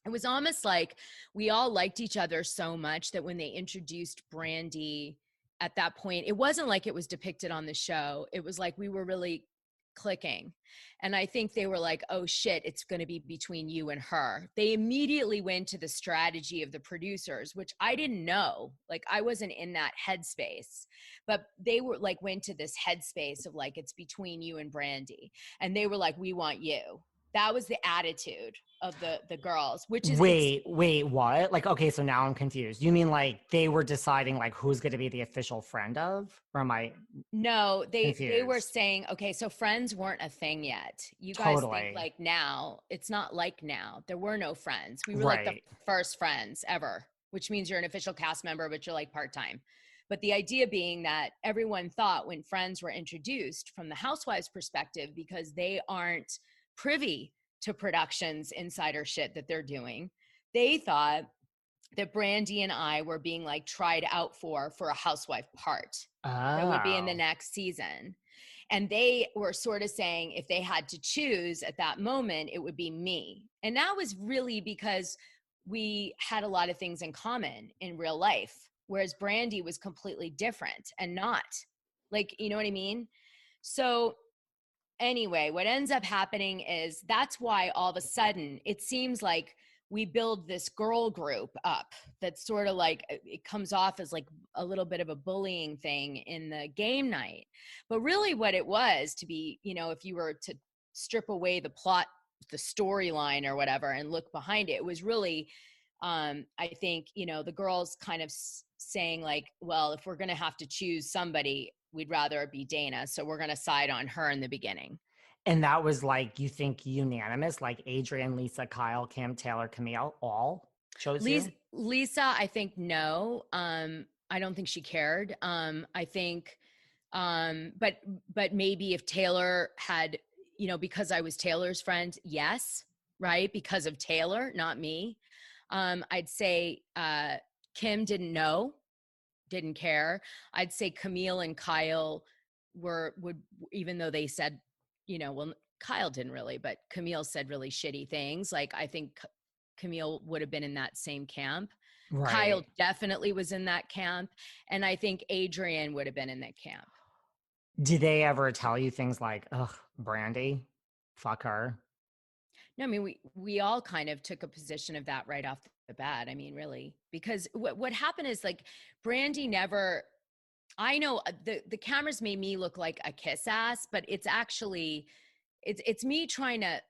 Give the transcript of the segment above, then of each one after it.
it was almost like we all liked each other so much that when they introduced Brandi at that point, it wasn't like it was depicted on the show. It was like we were really clicking. And I think they were like, oh shit, it's going to be between you and her. They immediately went to the strategy of the producers, which I didn't know. Like I wasn't in that headspace, but they were like, went to this headspace of like, it's between you and Brandi. And they were like, we want you. That was the attitude of the girls, which is Wait, what? Like, okay, so now I'm confused. You mean like they were deciding like who's going to be the official friend of? Or am I no, they were confused? saying, okay, so friends weren't a thing yet. You guys think Totally. like now, it's not like now. There were no friends. We were like the Right. first friends ever, which means you're an official cast member, but you're like part-time. But the idea being that everyone thought when friends were introduced from the housewives perspective, because they aren't privy to productions insider shit that they're doing, they thought that Brandi and I were being like tried out for a housewife part that would be in the Oh. next season. And they were sort of saying if they had to choose at that moment, it would be me. And that was really because we had a lot of things in common in real life, whereas Brandi was completely different and not. Like, you know what I mean? So anyway, what ends up happening is that's why all of a sudden it seems like we build this girl group up that's sort of like it comes off as like a little bit of a bullying thing in the game night. But really, what it was to be, you know, if you were to strip away the plot, the storyline or whatever, and look behind it, it was really, I think, you know, the girls kind of saying, like, well, if we're going to have to choose somebody, we'd rather it be Dana. So we're going to side on her in the beginning. And that was like, you think unanimous, like Adrian, Lisa, Kyle, Kim, Taylor, Camille, all chose you? Lisa, I think no. I don't think she cared. I think, but maybe if Taylor had, you know, because I was Taylor's friend, yes, right, because of Taylor, not me. I'd say Kim didn't know, didn't care. I'd say Camille and Kyle would, even though they said, you know, well, Kyle didn't really, but Camille said really shitty things. Like I think Camille would have been in that same camp. Kyle Right. definitely was in that camp. And I think Adrian would have been in that camp. Did they ever tell you things like, ugh, Brandy, fuck her? No, I mean, we all kind of took a position of that right off the bat. I mean, really, because what happened is like Brandi never, I know the cameras made me look like a kiss ass, but it's actually, it's me trying to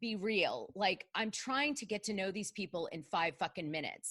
be real. Like I'm trying to get to know these people in 5 fucking minutes.